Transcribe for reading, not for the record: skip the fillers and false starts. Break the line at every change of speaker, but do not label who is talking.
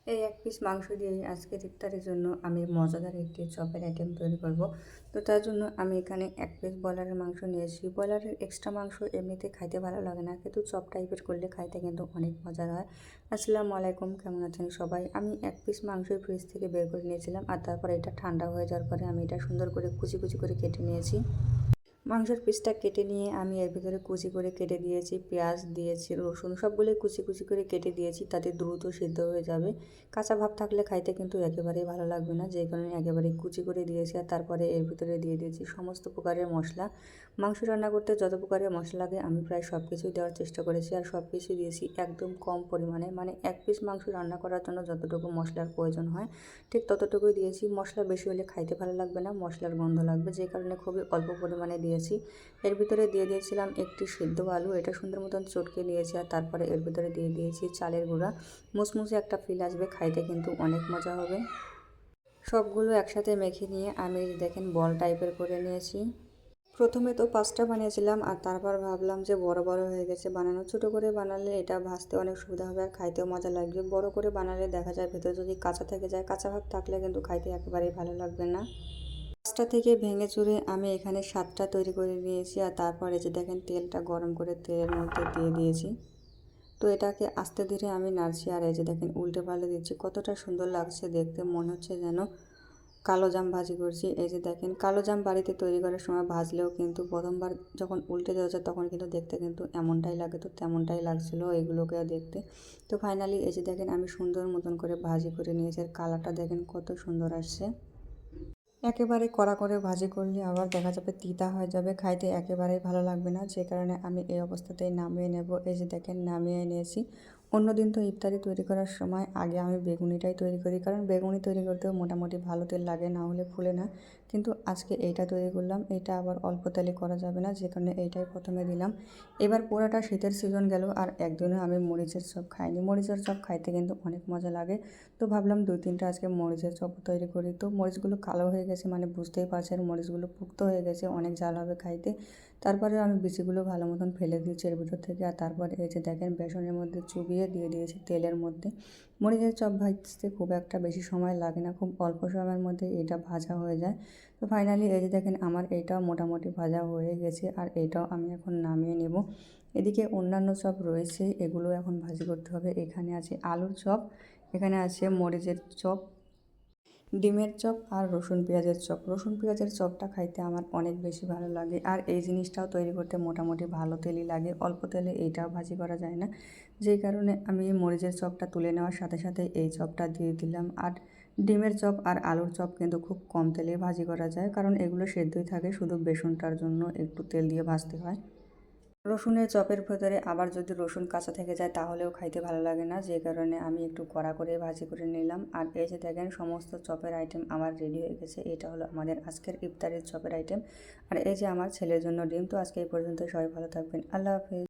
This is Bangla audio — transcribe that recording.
এই এক পিস মাংস দিয়েই আজকের ইফতারের জন্য আমি মজাদার একটি চপের আইটেম তৈরি করব। তো তার জন্য আমি এখানে এক পিস ব্রয়লারের মাংস নিয়েছি। ব্রয়লারের এক্সট্রা মাংস এমনিতে খাইতে ভালো লাগে না, কিন্তু চপ টাইপের করলে খাইতে কিন্তু অনেক মজার হয়। আসসালামু আলাইকুম, কেমন আছেন সবাই? আমি এক পিস মাংসই ফ্রিজ থেকে বের করে নিয়েছিলাম, আর তারপরে এটা ঠান্ডা হয়ে যাওয়ার পরে আমি এটা সুন্দর করে কুচি কুচি করে কেটে নিয়েছি। মাংসের পিসটা কেটে নিয়ে আমি এর ভিতরে কুচি করে কেটে দিয়েছি, পেঁয়াজ দিয়েছি, রসুন সবগুলোই কুচি কুচি করে কেটে দিয়েছি, তাতে দ্রুত সিদ্ধ হয়ে যাবে। কাঁচা ভাব থাকলে খাইতে কিন্তু একেবারেই ভালো লাগবে না, যে কারণে একেবারেই কুচি করে দিয়েছি। আর তারপরে এর ভিতরে দিয়ে দিয়েছি সমস্ত প্রকারের মশলা। মাংস রান্না করতে যত প্রকারের মশলা লাগে আমি প্রায় সব কিছুই দেওয়ার চেষ্টা করেছি, আর সব কিছুই দিয়েছি একদম কম পরিমাণে। মানে এক পিস মাংস রান্না করার জন্য যতটুকু মশলার প্রয়োজন হয় ঠিক ততটুকুই দিয়েছি। মশলা বেশি হলে খাইতে ভালো লাগবে না, মশলার গন্ধ লাগবে, যে কারণে খুবই অল্প পরিমাণে দিয়েছি। এর ভিতরে দিয়ে দিয়েছিলাম একটি সিদ্ধ আলু, এটা সুন্দর মতন চটকে নিয়েছি। আর তারপরে এর ভিতরে দিয়ে দিয়েছি চালের গুঁড়া। মুসমুসে একটা ফিল আসবে, খাইতে কিন্তু অনেক মজা হবে। সবগুলো একসাথে মেখে নিয়ে আমি দেখেন বল টাইপের করে নিয়েছি। প্রথমে তো 5টা বানিয়েছিলাম, আর তারপর ভাবলাম যে বড় বড় হয়ে গেছে বানানো, ছোটো করে বানালে এটা ভাজতে অনেক সুবিধা হবে আর খাইতেও মজা লাগবে। বড় করে বানালে দেখা যায় ভেতরে যদি কাঁচা থেকে যায়, কাঁচা ভাব থাকলে কিন্তু খাইতে একেবারেই ভালো লাগবে না। 5টা থেকে ভেঙে চুরে আমি এখানে 7টা তৈরি করে নিয়েছি। আর তারপর এই যে দেখেন তেলটা গরম করে তেলের মধ্যে দিয়ে দিয়েছি। তো এটাকে আস্তে ধীরে আমি নাড়ছি, আর এই যে দেখেন উল্টে পাল্টে দিচ্ছি। কতটা সুন্দর লাগছে দেখতে, মনে হচ্ছে যেন কালো জাম ভাজি করছি। এই যে দেখেন কালো জাম বাড়িতে তৈরি করার সময় ভাজলেও কিন্তু প্রথমবার যখন উল্টে দেওয়া যায় তখন কিন্তু দেখতে কিন্তু এমনটাই লাগে, তো তেমনটাই লাগছিল এগুলোকে দেখতে। তো ফাইনালি এই যে দেখেন আমি সুন্দর মতন করে ভাজি করে নিয়েছি, আর কালারটা দেখেন কত সুন্দর আসছে। একেবারে কড়া করে ভাজি করলে আবার দেখা যাবে তিতা হয়ে যাবে, খাইতে একেবারেই ভালো লাগবে না, যে কারণে আমি এই অবস্থাতেই নামিয়ে নেব। এই যে দেখেন নামিয়ে নিয়েছি। অন্যদিন তো ইফতারি তৈরি করার সময় আগে আমি বেগুনিটাই তৈরি করি, কারণ বেগুনি তৈরি করতেও মোটামুটি ভালো তেল লাগে, না হলে ফুলে না। কিন্তু আজকে এইটা তৈরি করলাম, এটা আবার অল্প তেলে করা যাবে না, যে কারণে এইটাই প্রথমে দিলাম। এবার পুরাটা শীতের সিজন গেল, আর একদিনও আমি মরিচের চপ খাইনি। মরিচের চপ খাইতে কিন্তু অনেক মজা লাগে। তো ভাবলাম 2-3টা আজকে মরিচের চপ তৈরি করি। তো মরিচগুলো কালো হয়ে গেছে, মানে বুঝতেই পারছেন মরিচগুলো পুক্ত হয়ে গেছে, অনেক ঝাল হবে খাইতে। তারপরে আমি বিচিগুলো ভালো মতন ফেলে দিয়েছি এর ভিতর থেকে। আর তারপরে এই যে দেখেন বেসনের মধ্যে চুবিয়ে দিয়ে দিয়েছি তেলের মধ্যে। মরিচের চপ ভাজতে খুব একটা বেশি সময় লাগে না, খুব অল্প সময়ের মধ্যে এটা ভাজা হয়ে যায়। তো ফাইনালি এই যে দেখেন আমার এইটাও মোটামুটি ভাজা হয়ে গেছে, আর এইটাও আমি এখন নামিয়ে নেব। এদিকে অন্যান্য চপ রয়েছে, এগুলো এখন ভাজি করতে হবে। এখানে আছে আলুর চপ, এখানে আছে মরিচের চপ, ডিমের চপ, আর রসুন পেঁয়াজের চপ। রসুন পেঁয়াজের চপটা খাইতে আমার অনেক বেশি ভালো লাগে, আর এই জিনিসটাও তৈরি করতে মোটামুটি ভালো তেলই লাগে, অল্প তেলে এইটাও ভাজি করা যায় না, যেই কারণে আমি মরিচের চপটা তুলে নেওয়ার সাথে সাথে এই চপটা দিয়ে দিলাম। আর ডিমের চপ আর আলুর চপ কিন্তু খুব কম তেলে ভাজি করা যায়, কারণ এগুলো সেদ্ধই থাকে, শুধু বেসনটার জন্য একটু তেল দিয়ে ভাজতে হয়। রসুনের চপের ভেতরে আবার যদি রসুন কাঁচা থেকে যায় তাহলেও খাইতে ভালো লাগে না, যে কারণে আমি একটু কড়া করে ভাজি করে নিলাম। আর এই যে দেখেন সমস্ত চপের আইটেম আমার রেডি হয়ে গেছে। এটা হলো আমাদের আজকের ইফতারের চপের আইটেম। আর এই যে আমার ছেলের জন্য ডিম। তো আজকে এই পর্যন্ত, সবাই ভালো থাকবেন, আল্লাহ হাফেজ।